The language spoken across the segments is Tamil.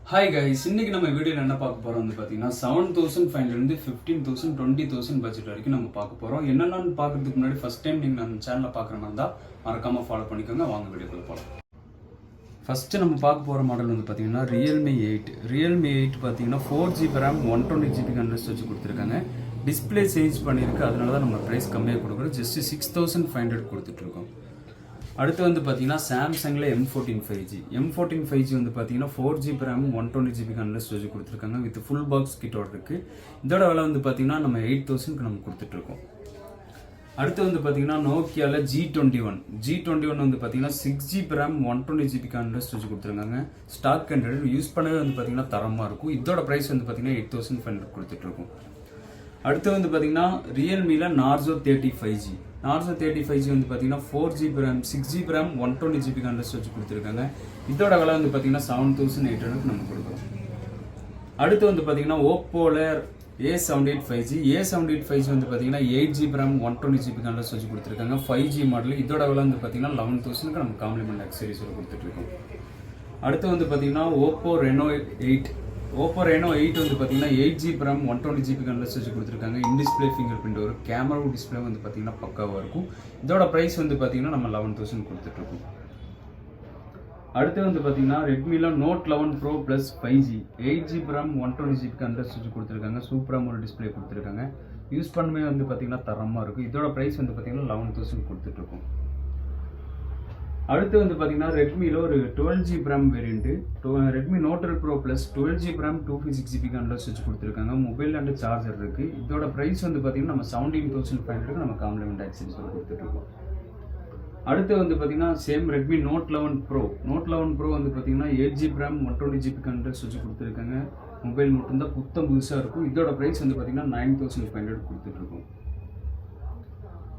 ஹாய் கைஸ், இன்னைக்கு நம்ம வீடியோவில் என்ன பார்க்க போகிறோம் வந்து பார்த்தீங்கன்னா 7,500 15,000 20,000 பட்ஜெட் வரைக்கும் நம்ம பார்க்க போகிறோம். என்னென்னு பார்க்கறதுக்கு முன்னாடி ஃபஸ்ட் டைம் நீங்கள் நம்ம சேனலில் பார்க்குற மாதிரி இருந்தால் மறக்காமல் ஃபாலோ பண்ணிக்கோங்க. வாங்க வீடியோக்குள்ள போகலாம். ஃபஸ்ட்டு நம்ம பார்க்க போகிற மாடல் வந்து பார்த்தீங்கன்னா ரியல்மி 8 பார்த்தீங்கன்னா 4GB RAM 120GB கன்வெர்ஸ் வச்சு கொடுத்துருக்காங்க. டிஸ்பிளே சேஞ்ச் பண்ணியிருக்கு, அதனால தான் நம்ம ப்ரைஸ் கம்மியாக கொடுக்குறோம். ஜஸ்ட் 6,500 கொடுத்துட்ருக்கோம். அடுத்து வந்து பார்த்தீங்கன்னா சாம்சங்கில் M14 5G வந்து பார்த்தீங்கன்னா 4GB RAM 120GB கன்வெர்ஸ் வச்சு கொடுத்துருக்காங்க. வித் ஃபுல் பாக்ஸ் கிட்டோட இருக்குது. இதோட விலை வந்து பார்த்தீங்கன்னா நம்ம 8,000 நம்ம கொடுத்துட்ருக்கோம். அடுத்து வந்து பார்த்தீங்கன்னா நோக்கியாவில் G21 வந்து பார்த்தீங்கன்னா 6GB RAM 120GB கன்வெர்ஸ் வச்சு கொடுத்துருக்காங்க. ஸ்டாக் கண்டென்ட் யூஸ் பண்ணவே வந்து பார்த்தீங்கன்னா தரமாக இருக்கும். இதோட ப்ரைஸ் வந்து பார்த்தீங்கன்னா 8,500 கொடுத்துட்ருக்கோம். அடுத்து வந்து பார்த்தீங்கன்னா ரியல்மியில் Narzo 35G வந்து பார்த்தீங்கன்னா 4GB RAM 6GB RAM 120GB converse வச்சு கொடுத்துருக்காங்க. இதோட விலை வந்து பார்த்தீங்கன்னா 7,800 நம்ம கொடுக்குறோம். அடுத்து வந்து பார்த்தீங்கன்னா ஓப்போவில் A78 5G வந்து பார்த்தீங்கன்னா 8GB RAM 120GB கன்வெர்ஸ் வச்சு கொடுத்துருக்காங்க. 5G model. இதோட விலை வந்து பார்த்தீங்கன்னா 11,000 நம்ம காம்ப்ளிமெண்ட் அக்சரிஸோட கொடுத்துட்ருக்கோம். அடுத்து வந்து பார்த்தீங்கன்னா ஓப்போ ரெனோ 8 வந்து பார்த்தீங்கன்னா 8GB RAM 120GB கன்வெர்ஸ் வச்சு கொடுத்துருக்காங்க. இன்டிஸ்பிளே ஃபிங்கர் பிரிண்ட் வரும். கேமரா டிஸ்பிளே வந்து பார்த்தீங்கன்னா பக்காவாக இருக்கும். இதோட ப்ரைஸ் வந்து பார்த்தீங்கன்னா நம்ம 11,000 கொடுத்துட்ருக்கோம். அடுத்து வந்து பார்த்தீங்கன்னா ரெட்மியில் Note 11 Pro Plus 5G 8GB RAM 120GB converse வச்சு கொடுத்துருக்காங்க. சூப்பராக ஒரு டிஸ்பிளே கொடுத்துருக்காங்க. யூஸ் பண்ணவே வந்து பார்த்தீங்கன்னா தரமாக இருக்கும். இதோட ப்ரைஸ் வந்து பார்த்தீங்கன்னா 11,000 கொடுத்துட்ருக்கோம். அடுத்து வந்து பார்த்தீங்கன்னா ரெட்மியில் ஒரு 12GB RAM variant Redmi Note 12 Pro Plus 12GB RAM 256GB கன்வெர்ஸ் வச்சு கொடுத்துருக்காங்க. மொபைல் அண்ட் சார்ஜர் இருக்குது. இதோட ப்ரைஸ் வந்து பார்த்தீங்கன்னா நம்ம 17,500 நம்ம காம்ப்ளிமெண்ட் ஆக்சரிஸோட கொடுத்துட்ருக்கோம். அடுத்து வந்து பார்த்தீங்கன்னா சேம் ரெட்மி Note 11 Pro வந்து பார்த்தீங்கன்னா 8GB RAM 120GB கன்வெர்ஸ் வச்சு கொடுத்துருக்காங்க. மொபைல் மட்டும்தான் புத்தம் புதுசாக இருக்கும். இதோட ப்ரைஸ் வந்து பார்த்தீங்கன்னா 9,500 கொடுத்துட்ருக்கோம்.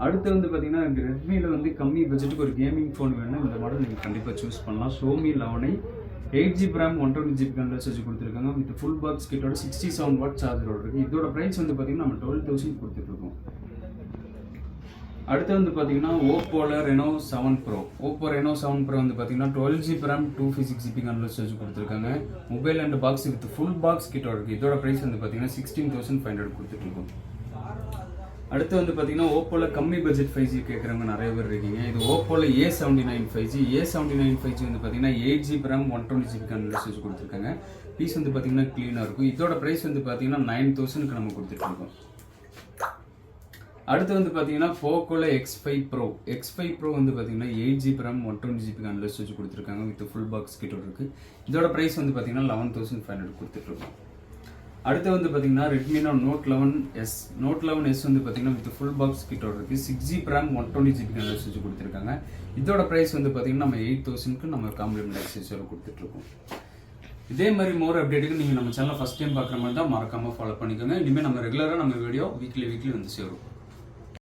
அடுத்து வந்து பார்த்தீங்கன்னா ரெட்மியில் வந்து கம்மி பட்ஜெட்டுக்கு ஒரு கேமிங் ஃபோன் வேணும். இந்த மாடல் நீங்கள் கண்டிப்பாக சூஸ் பண்ணலாம். Xiaomi 11 8GB RAM 120GB converse வச்சு கொடுத்துருக்காங்க. வித் ஃபுல் பாக்ஸ் கிட்டோட 67W சார்ஜரோட இருக்குது. இதோட ப்ரைஸ் வந்து பார்த்தீங்கன்னா நம்ம 12,000 கொடுத்துட்ருக்கோம். அடுத்து வந்து பார்த்தீங்கன்னா ஓப்போவில் Reno 7 Pro வந்து பார்த்தீங்கன்னா 12GB RAM 256GB கன்வெர்ஸ் வச்சு கொடுத்துருக்காங்க. Mobile and box with full box கிட்டோட இருக்குது. இதோட ப்ரைஸ் வந்து பார்த்தீங்கன்னா 16,500 கொடுத்துட்ருக்கோம். அடுத்து வந்து பார்த்தீங்கன்னா ஓப்போவில் கம்மி பட்ஜெட் 5G கேட்குறவங்க நிறைய பேர் இருக்கீங்க. இது ஓப்போவில் A79 5G வந்து பார்த்தீங்கன்னா 8GB RAM 120GB கன்வெர்ஸ் வச்சு கொடுத்துருக்காங்க. பீஸ் வந்து பார்த்தீங்கன்னா க்ளீனாக இருக்கும். இதோட ப்ரைஸ் வந்து பார்த்தீங்கன்னா 9,000 நம்ம கொடுத்துட்ருக்கோம். அடுத்து வந்து பார்த்தீங்கன்னா போக்கோவில் X5 Pro வந்து பார்த்தீங்கன்னா 8GB RAM 120GB கன்வெர்ஸ் வச்சு கொடுத்துருக்காங்க. வித் ஃபுல் பாக்ஸ் கிட்ட இருக்குது. இதோட ப்ரைஸ் வந்து பார்த்தீங்கன்னா 11,500 கொடுத்துட்ருக்கோம். அடுத்து வந்து பார்த்தீங்கன்னா ரெட்மியில் Note 11s வந்து பார்த்தீங்கன்னா வித் ஃபுல் பாக்ஸ் கிட்டோட இருக்குது. 6GB RAM 120GB கன்வெர்ஸ் வச்சு கொடுத்துருக்காங்க. இதோட ப்ரைஸ் வந்து பார்த்தீங்கன்னா நம்ம 8,000 நம்ம காம்ப்ளிமெண்ட் ஆக்சரிஸோட கொடுத்துட்ருக்கோம். இதே மாதிரி மோர் அப்டேட்டுக்கு நீங்கள் நம்ம சேனலை ஃபஸ்ட் டைம் பார்க்குற மாதிரி தான் மறக்காமல் ஃபாலோ பண்ணிக்கோங்க. இனிமேல் நம்ம ரெகுலராக நம்ம வீடியோ வீக்லி வந்து சேரும்.